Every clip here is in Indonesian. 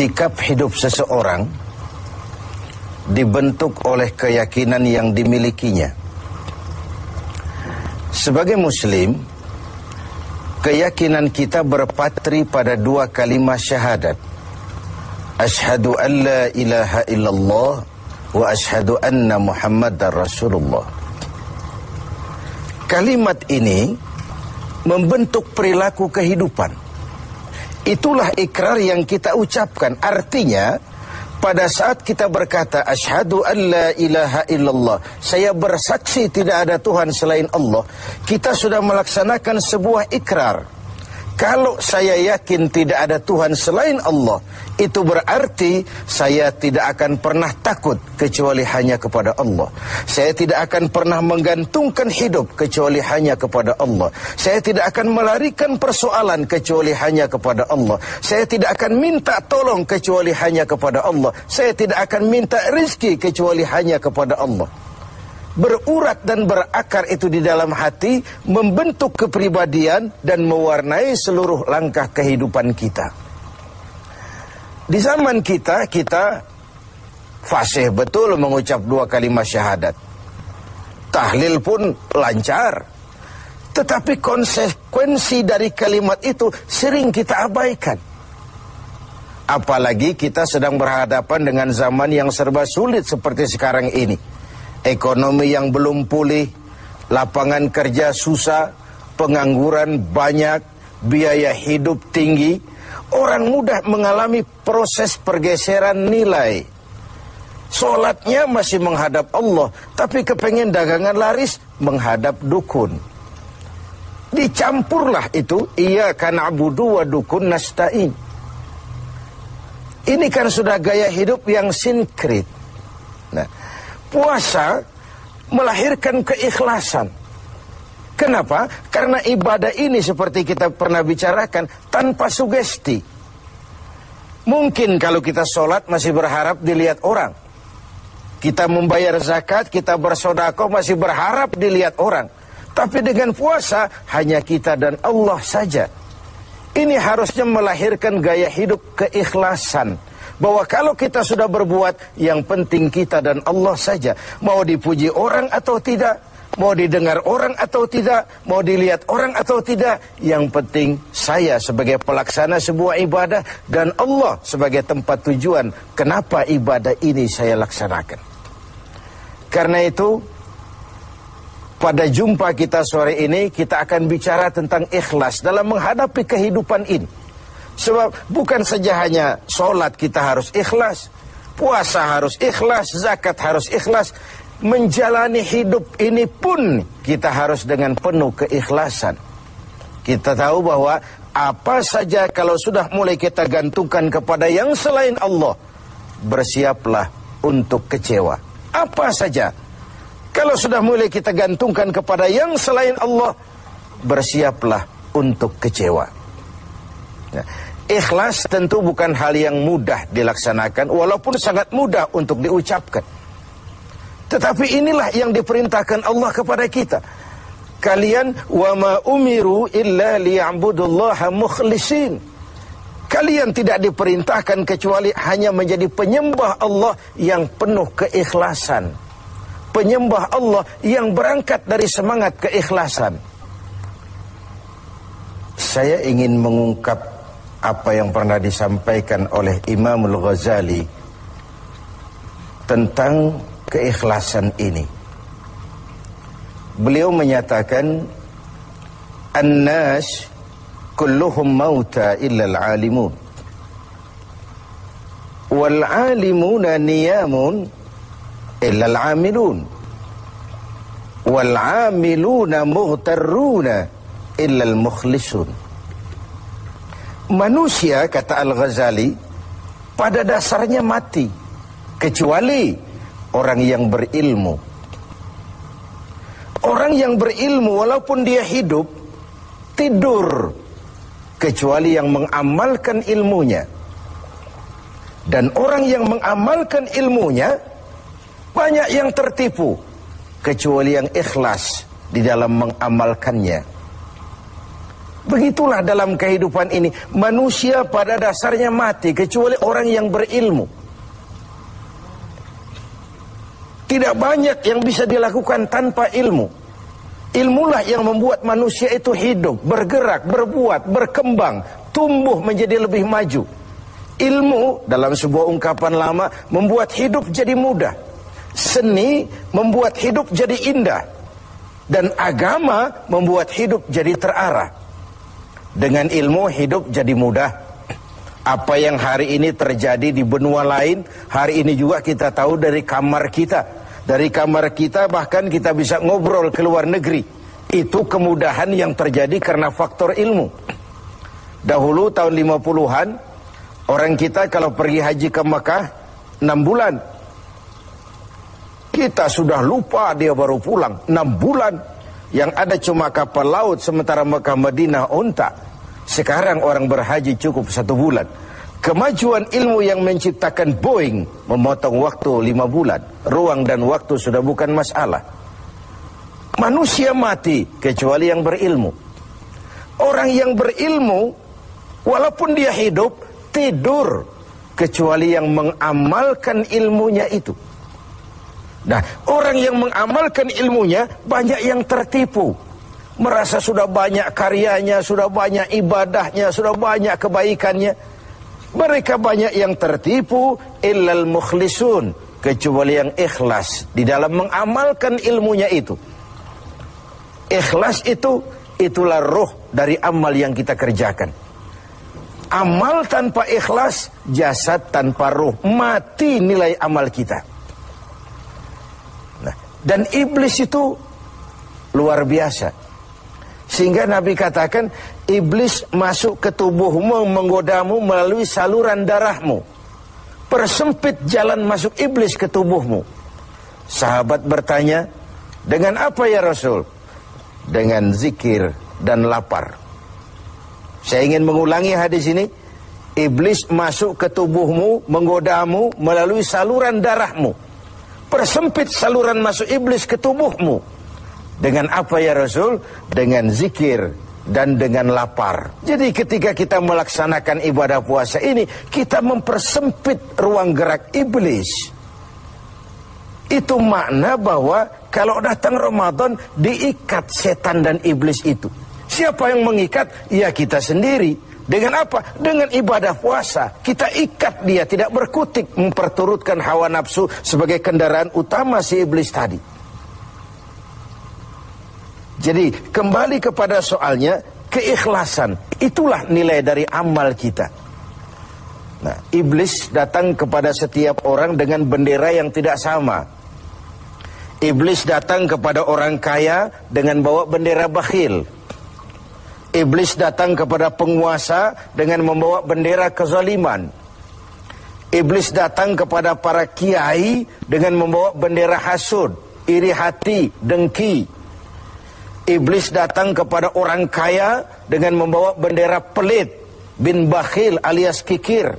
sikap hidup seseorang dibentuk oleh keyakinan yang dimilikinya. Sebagai muslim, keyakinan kita berpatri pada dua kalimat syahadat. Asyhadu an la ilaha illallah wa asyhadu anna Muhammadar Rasulullah. Kalimat ini membentuk perilaku kehidupan. Itulah ikrar yang kita ucapkan. Artinya, pada saat kita berkata asyhadu an la ilaha illallah, saya bersaksi tidak ada Tuhan selain Allah, kita sudah melaksanakan sebuah ikrar. Kalau saya yakin tidak ada Tuhan selain Allah, itu berarti saya tidak akan pernah takut kecuali hanya kepada Allah. Saya tidak akan pernah menggantungkan hidup kecuali hanya kepada Allah. Saya tidak akan melarikan persoalan kecuali hanya kepada Allah. Saya tidak akan minta tolong kecuali hanya kepada Allah. Saya tidak akan minta rezeki kecuali hanya kepada Allah. Berurat dan berakar itu di dalam hati, membentuk kepribadian dan mewarnai seluruh langkah kehidupan kita. Di zaman kita fasih betul mengucap dua kalimat syahadat. Tahlil pun lancar. Tetapi konsekuensi dari kalimat itu sering kita abaikan. Apalagi kita sedang berhadapan dengan zaman yang serba sulit seperti sekarang ini. Ekonomi yang belum pulih, lapangan kerja susah, pengangguran banyak, biaya hidup tinggi. Orang mudah mengalami proses pergeseran nilai. Sholatnya masih menghadap Allah, tapi kepengen dagangan laris menghadap dukun. Dicampurlah itu, iyyaka na'budu wa dukun nasta'in. Ini kan sudah gaya hidup yang sinkrit. Nah, puasa melahirkan keikhlasan. Kenapa? Karena ibadah ini seperti kita pernah bicarakan tanpa sugesti. Mungkin kalau kita sholat masih berharap dilihat orang. Kita membayar zakat, kita bersedekah masih berharap dilihat orang. Tapi dengan puasa hanya kita dan Allah saja. Ini harusnya melahirkan gaya hidup keikhlasan. Bahwa kalau kita sudah berbuat, yang penting kita dan Allah saja. Mau dipuji orang atau tidak, mau didengar orang atau tidak, mau dilihat orang atau tidak, yang penting saya sebagai pelaksana sebuah ibadah dan Allah sebagai tempat tujuan kenapa ibadah ini saya laksanakan. Karena itu, pada jumpa kita sore ini, kita akan bicara tentang ikhlas dalam menghadapi kehidupan ini. Sebab bukan saja hanya sholat kita harus ikhlas, puasa harus ikhlas, zakat harus ikhlas. Menjalani hidup ini pun kita harus dengan penuh keikhlasan. Kita tahu bahwa apa saja kalau sudah mulai kita gantungkan kepada yang selain Allah, bersiaplah untuk kecewa. Apa saja kalau sudah mulai kita gantungkan kepada yang selain Allah, bersiaplah untuk kecewa. Nah, ikhlas tentu bukan hal yang mudah dilaksanakan, walaupun sangat mudah untuk diucapkan. Tetapi inilah yang diperintahkan Allah kepada kita. Kalian wa ma umiru illa liya'budullaha mukhlisin. Kalian tidak diperintahkan kecuali hanya menjadi penyembah Allah yang penuh keikhlasan. Penyembah Allah yang berangkat dari semangat keikhlasan. Saya ingin mengungkap apa yang pernah disampaikan oleh Imam Al-Ghazali tentang keikhlasan ini. Beliau menyatakan, "An-nas kulluhum mauta illa al-alimun. Wal-alimuna niyamun illa al-amilun. Wal-amiluna mughtarruna illa al-mukhlisun." Manusia, kata Al-Ghazali, pada dasarnya mati, kecuali orang yang berilmu. Orang yang berilmu walaupun dia hidup, tidur, kecuali yang mengamalkan ilmunya. Dan orang yang mengamalkan ilmunya, banyak yang tertipu, kecuali yang ikhlas di dalam mengamalkannya. Begitulah dalam kehidupan ini. Manusia pada dasarnya mati, kecuali orang yang berilmu. Tidak banyak yang bisa dilakukan tanpa ilmu. Ilmulah yang membuat manusia itu hidup, bergerak, berbuat, berkembang, tumbuh menjadi lebih maju. Ilmu dalam sebuah ungkapan lama membuat hidup jadi mudah. Seni membuat hidup jadi indah. Dan agama membuat hidup jadi terarah. Dengan ilmu hidup jadi mudah. Apa yang hari ini terjadi di benua lain, hari ini juga kita tahu dari kamar kita. Dari kamar kita bahkan kita bisa ngobrol ke luar negeri. Itu kemudahan yang terjadi karena faktor ilmu. Dahulu tahun 50-an, orang kita kalau pergi haji ke Mekah 6 bulan. Kita sudah lupa dia baru pulang 6 bulan. Yang ada cuma kapal laut, sementara Mekah Madinah unta. Sekarang orang berhaji cukup 1 bulan. Kemajuan ilmu yang menciptakan Boeing memotong waktu 5 bulan. Ruang dan waktu sudah bukan masalah. Manusia mati kecuali yang berilmu. Orang yang berilmu walaupun dia hidup, tidur kecuali yang mengamalkan ilmunya itu. Nah, orang yang mengamalkan ilmunya banyak yang tertipu. Merasa sudah banyak karyanya, sudah banyak ibadahnya, sudah banyak kebaikannya. Mereka banyak yang tertipu, illal mukhlisun, kecuali yang ikhlas di dalam mengamalkan ilmunya itu. Ikhlas itu, itulah ruh dari amal yang kita kerjakan. Amal tanpa ikhlas, jasad tanpa ruh, mati nilai amal kita. Nah, dan iblis itu luar biasa. Sehingga Nabi katakan, iblis masuk ke tubuhmu, menggodamu melalui saluran darahmu. Persempit jalan masuk iblis ke tubuhmu. Sahabat bertanya, dengan apa ya Rasul? Dengan zikir dan lapar. Saya ingin mengulangi hadis ini. Iblis masuk ke tubuhmu, menggodamu melalui saluran darahmu. Persempit saluran masuk iblis ke tubuhmu. Dengan apa ya Rasul? Dengan zikir dan dengan lapar. Jadi ketika kita melaksanakan ibadah puasa ini, kita mempersempit ruang gerak iblis. Itu makna bahwa kalau datang Ramadan, diikat setan dan iblis itu. Siapa yang mengikat? Ya kita sendiri. Dengan apa? Dengan ibadah puasa. Kita ikat dia, tidak berkutik, memperturutkan hawa nafsu sebagai kendaraan utama si iblis tadi. Jadi kembali kepada soalnya, keikhlasan. Itulah nilai dari amal kita. Nah, iblis datang kepada setiap orang dengan bendera yang tidak sama. Iblis datang kepada orang kaya dengan bawa bendera bakhil. Iblis datang kepada penguasa dengan membawa bendera kezaliman. Iblis datang kepada para kiai dengan membawa bendera hasud, iri hati, dengki. Iblis datang kepada orang kaya dengan membawa bendera pelit, bin bakhil alias kikir.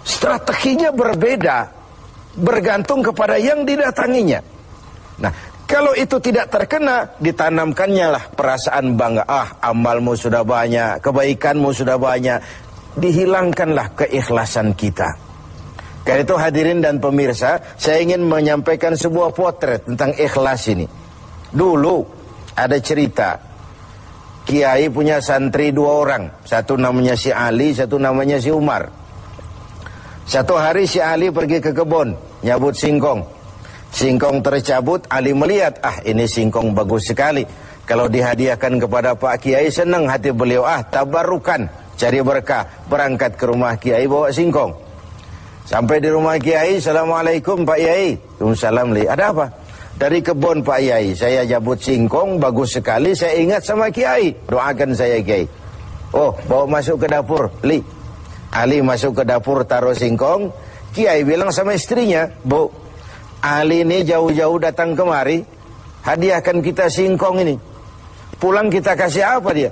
Strateginya berbeda, bergantung kepada yang didatanginya. Nah, kalau itu tidak terkena, ditanamkannya lah perasaan bangga. Amalmu sudah banyak, kebaikanmu sudah banyak. Dihilangkanlah keikhlasan kita. Karena itu hadirin dan pemirsa, saya ingin menyampaikan sebuah potret tentang ikhlas ini. Dulu ada cerita, kiai punya santri 2 orang. Satu namanya si Ali, satu namanya si Umar. Satu hari si Ali pergi ke kebun, nyabut singkong. Singkong tercabut, Ali melihat, ini singkong bagus sekali. Kalau dihadiahkan kepada Pak Kiai, senang hati beliau. Tabarukan, cari berkah. Berangkat ke rumah Kiai, bawa singkong. Sampai di rumah Kiai, Assalamualaikum Pak Kiai. Waalaikumsalam, Li. Ada apa? Dari kebun Pak Kiai, saya jabut singkong, bagus sekali. Saya ingat sama Kiai, doakan saya Kiai. Bawa masuk ke dapur, Li. Ali masuk ke dapur, taruh singkong. Kiai bilang sama istrinya, Bu, Ali ini jauh-jauh datang kemari, hadiahkan kita singkong ini. Pulang kita kasih apa dia?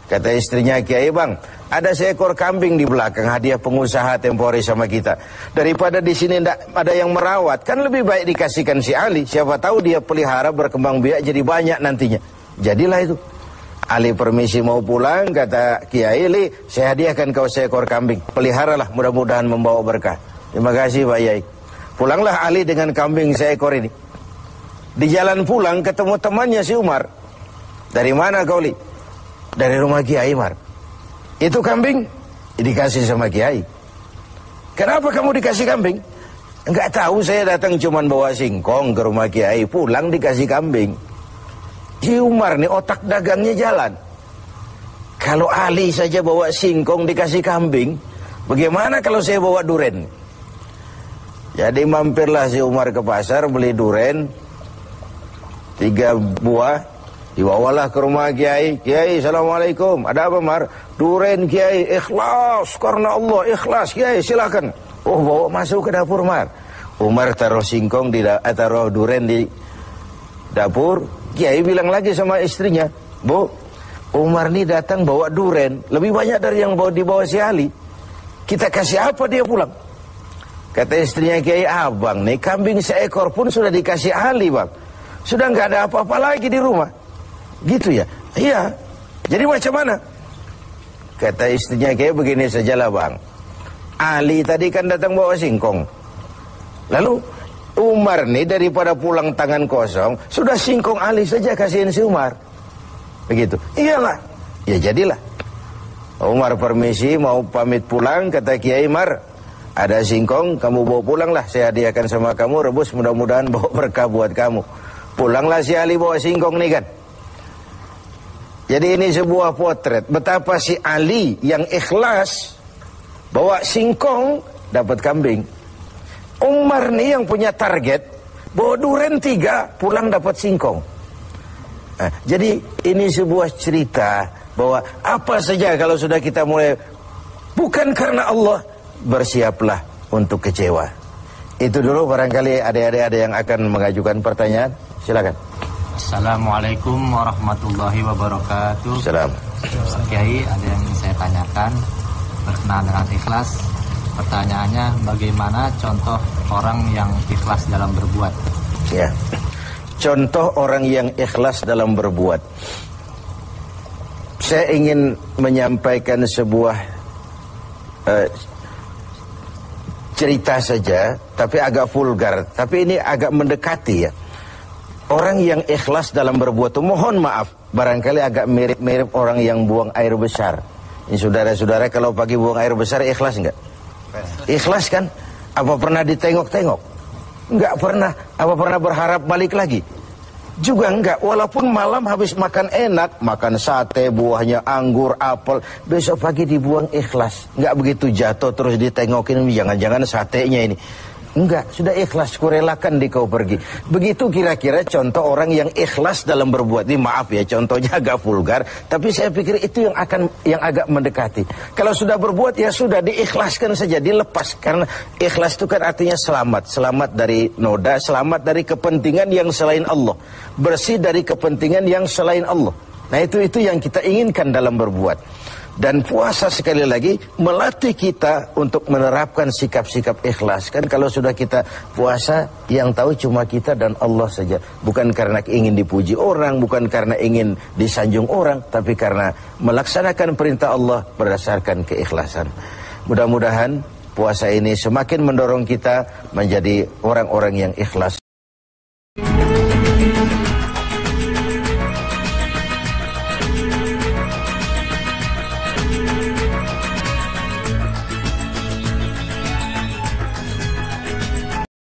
Kata istrinya Kiai, Bang, ada seekor kambing di belakang, hadiah pengusaha temporary sama kita. Daripada di sini ada yang merawat, kan lebih baik dikasihkan si Ali. Siapa tahu dia pelihara berkembang biak jadi banyak nantinya. Jadilah itu. Ali permisi mau pulang, kata Kiai, Li, saya hadiahkan kau seekor kambing. Peliharalah, mudah-mudahan membawa berkah. Terima kasih Pak Yai. Pulanglah Ali dengan kambing seekor ini. Di jalan pulang ketemu temannya si Umar. Dari mana kau, Li? Dari rumah Kiai Umar. Itu kambing dikasih sama Kiai. Kenapa kamu dikasih kambing? Enggak tahu, saya datang cuman bawa singkong ke rumah Kiai, pulang dikasih kambing. Si Umar nih otak dagangnya jalan. Kalau Ali saja bawa singkong dikasih kambing, bagaimana kalau saya bawa duren? Jadi mampirlah si Umar ke pasar beli duren 3 buah, dibawalah ke rumah Kiai. Kiai, assalamualaikum. Ada apa, Mar? Duren Kiai, ikhlas karena Allah, ikhlas Kiai, silakan. Oh, bawa masuk ke dapur, Mar. Umar taruh singkong taruh duren di dapur. Kiai bilang lagi sama istrinya, Bu, Umar nih datang bawa duren lebih banyak dari yang dibawa si Ali. Kita kasih apa dia pulang? Kata istrinya Kiai, abang nih kambing seekor pun sudah dikasih Ali, bang. Sudah nggak ada apa-apa lagi di rumah. Gitu ya? Iya. Jadi macam mana? Kata istrinya Kiai, begini sajalah bang. Ali tadi kan datang bawa singkong. Lalu Umar nih daripada pulang tangan kosong, sudah singkong Ali saja kasihin si Umar. Begitu. Iyalah. Ya jadilah. Umar permisi mau pamit pulang, kata Kiai, Mar, ada singkong, kamu bawa pulanglah, saya hadiahkan sama kamu, rebus, mudah-mudahan bawa berkah buat kamu. Pulanglah si Ali bawa singkong nih kan. Jadi ini sebuah potret betapa si Ali yang ikhlas bawa singkong dapat kambing. Umar nih yang punya target bawa duren 3, pulang dapat singkong. Nah, jadi ini sebuah cerita bahwa apa saja kalau sudah kita mulai bukan karena Allah, bersiaplah untuk kecewa. Itu dulu, barangkali adik-adik ada yang akan mengajukan pertanyaan. Silakan. Assalamualaikum warahmatullahi wabarakatuh. Salam. Ustaz Kiai, ada yang ingin saya tanyakan berkenaan dengan ikhlas. Pertanyaannya, bagaimana contoh orang yang ikhlas dalam berbuat? Ya, contoh orang yang ikhlas dalam berbuat. Saya ingin menyampaikan sebuah cerita saja, tapi agak vulgar. Tapi ini agak mendekati ya. Orang yang ikhlas dalam berbuat itu, mohon maaf, barangkali agak mirip-mirip orang yang buang air besar. Ini saudara-saudara, kalau pagi buang air besar ikhlas enggak? Ikhlas kan? Apa pernah ditengok-tengok? Enggak pernah. Apa pernah berharap balik lagi? Juga enggak. Walaupun malam habis makan enak, makan sate, buahnya anggur, apel, besok pagi dibuang ikhlas. Enggak begitu jatuh terus ditengokin, jangan-jangan satenya ini. Enggak, sudah ikhlas, kurelakan di kau pergi. Begitu kira-kira contoh orang yang ikhlas dalam berbuat. Ini maaf ya, contohnya agak vulgar, tapi saya pikir itu yang agak mendekati. Kalau sudah berbuat ya sudah diikhlaskan saja, dilepas, karena ikhlas itu kan artinya selamat, selamat dari noda, selamat dari kepentingan yang selain Allah, bersih dari kepentingan yang selain Allah. Nah itu yang kita inginkan dalam berbuat. Dan puasa sekali lagi melatih kita untuk menerapkan sikap-sikap ikhlas. Kan kalau sudah kita puasa, yang tahu cuma kita dan Allah saja. Bukan karena ingin dipuji orang, bukan karena ingin disanjung orang, tapi karena melaksanakan perintah Allah berdasarkan keikhlasan. Mudah-mudahan puasa ini semakin mendorong kita menjadi orang-orang yang ikhlas.